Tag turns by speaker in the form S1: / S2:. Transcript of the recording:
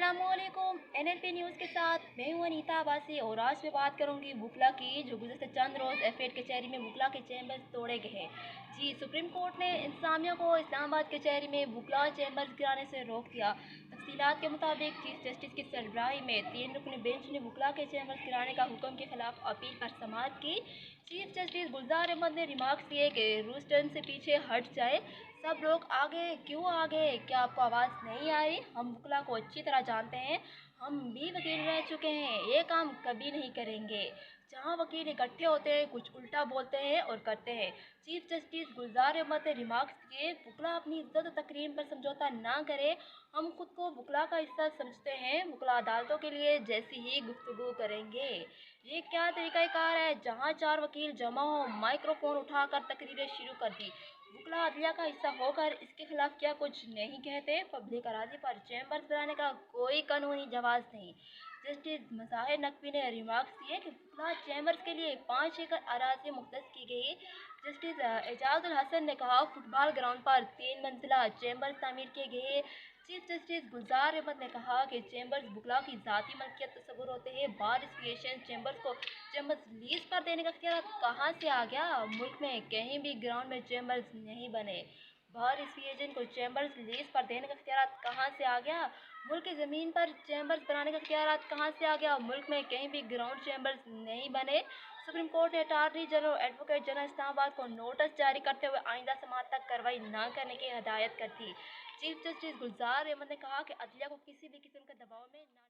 S1: अस्सलामुअलैकुम। NLP news के साथ मैं हूं अनीता आबासी और आज मैं बात करूंगी वकला की, जो गुज़श्ता चंद रोज़ एफएड कचहरी में वकला के चैम्बर्स तोड़े गए हैं। जी, सुप्रीम कोर्ट ने इंतजामिया को इस्लामाबाद कचहरी में वकला चैम्बर्स गिराने से रोक दिया। तफसीलात के मुताबिक चीफ जस्टिस की सरबराही में 3 रुकनी बेंच ने वकला के चैम्बर्स गिराने का हुक्म के खिलाफ अपील पर समाअत की। चीफ जस्टिस गुलजार अहमद ने रिमार्क्स दिए कि रूस्टन से पीछे हट जाए, सब लोग आगे क्यों आगे, क्या आपको आवाज़ नहीं आ रही? हम वकला को अच्छी तरह जानते हैं, हम भी वकील रह चुके हैं, ये काम कभी नहीं करेंगे। जहां वकील इकट्ठे होते हैं कुछ उल्टा बोलते हैं और करते हैं। चीफ जस्टिस गुलजार अहमद ने रिमार्क्स किए, वकला अपनी इज्जत और तकरीम पर समझौता ना करे, हम खुद को वकला का हिस्सा समझते हैं, वकला अदालतों के लिए जैसी ही गुफ्तगू करेंगे। ये क्या तरीक़ाकार है? जहां 4 वकील जमा हो, माइक्रोफोन उठाकर तकरीरें शुरू कर दी। वकला अदलिया का हिस्सा होकर इसके खिलाफ क्या कुछ नहीं कहते? पब्लिक अराजी पर चैम्बर्स बनाने का कोई कानूनी जवाज़ नहीं। जस्टिस मज़ाहिर नकवी ने रिमार्क्स दिए कि वकला चैम्बर्स के लिए 5 एकड़ अराजी मुख्तस की गई। जस्टिस एजाजुल हसन ने कहा, फुटबॉल ग्राउंड पर 3 मंजिला चैम्बर्स तामीर किए गए। चीफ जस्टिस गुलजार अहमद ने कहा कि चैम्बर्स वकला की ज़ाती मलकियत तस्वुर होते हैं। बार एसोसिएशन चैम्बर्स लीज पर देने का इख्तियार कहाँ से आ गया? मुल्क में कहीं भी ग्राउंड में चैम्बर्स नहीं बने। बार एसोसिएशन को चैम्बर्स लीज पर देने का इख्तियार कहाँ से आ गया? मुल्क की ज़मीन पर चैम्बर्स बनाने का इख्तियार कहाँ से आ गया? मुल्क में कहीं भी ग्राउंड चैम्बर्स नहीं बने। सुप्रीम कोर्ट ने attorney general advocate general Islamabad को नोटिस जारी करते हुए आइंदा समाअत तक कार्रवाई न करने की हदायत कर दी। चीफ जस्टिस गुलजार अहमद ने कहा कि अदलिया को किसी भी किस्म के दबाव में न